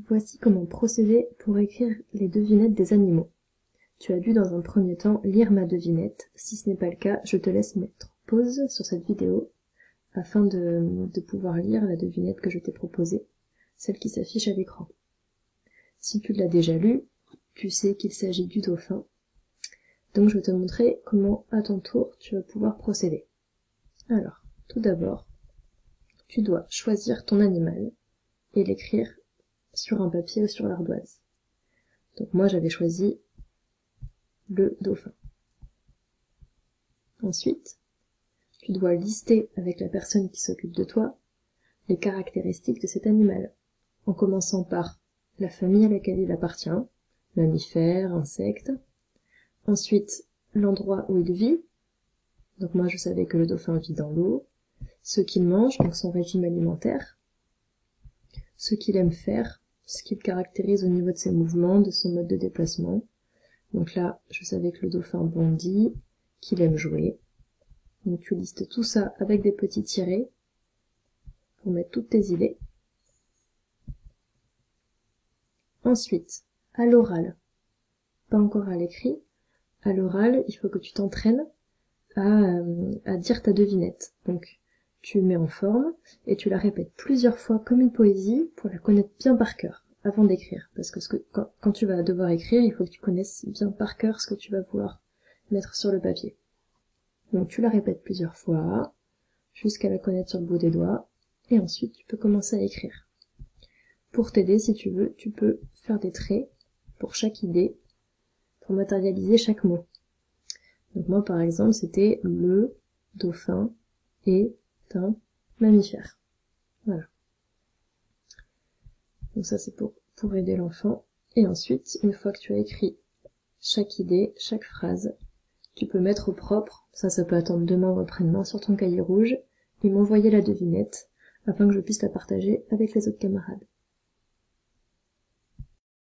Voici comment procéder pour écrire les devinettes des animaux. Tu as dû dans un premier temps lire ma devinette. Si ce n'est pas le cas, je te laisse mettre pause sur cette vidéo afin de pouvoir lire la devinette que je t'ai proposée, celle qui s'affiche à l'écran. Si tu l'as déjà lue, tu sais qu'il s'agit du dauphin. Donc je vais te montrer comment, à ton tour, tu vas pouvoir procéder. Alors, tout d'abord, tu dois choisir ton animal et l'écrire sur un papier ou sur l'ardoise. Donc moi j'avais choisi le dauphin. Ensuite, tu dois lister avec la personne qui s'occupe de toi les caractéristiques de cet animal, en commençant par la famille à laquelle il appartient, mammifères, insectes. Ensuite, l'endroit où il vit. Donc moi je savais que le dauphin vit dans l'eau. Ce qu'il mange, donc son régime alimentaire. Ce qu'il aime faire, ce qu'il caractérise au niveau de ses mouvements, de son mode de déplacement. Donc là, je savais que le dauphin bondit, qu'il aime jouer. Donc tu listes tout ça avec des petits tirets pour mettre toutes tes idées. Ensuite, à l'oral, pas encore à l'écrit, à l'oral, il faut que tu t'entraînes à dire ta devinette. Donc tu mets en forme et tu la répètes plusieurs fois comme une poésie pour la connaître bien par cœur avant d'écrire. Parce que quand tu vas devoir écrire, il faut que tu connaisses bien par cœur ce que tu vas vouloir mettre sur le papier. Donc tu la répètes plusieurs fois jusqu'à la connaître sur le bout des doigts et ensuite tu peux commencer à écrire. Pour t'aider, si tu veux, tu peux faire des traits pour chaque idée pour matérialiser chaque mot. Donc moi par exemple c'était le dauphin est un mammifère. Voilà. Donc ça c'est pour aider l'enfant. Et ensuite, une fois que tu as écrit chaque idée, chaque phrase, tu peux mettre au propre, ça peut attendre demain ou après-demain sur ton cahier rouge, et m'envoyer la devinette afin que je puisse la partager avec les autres camarades.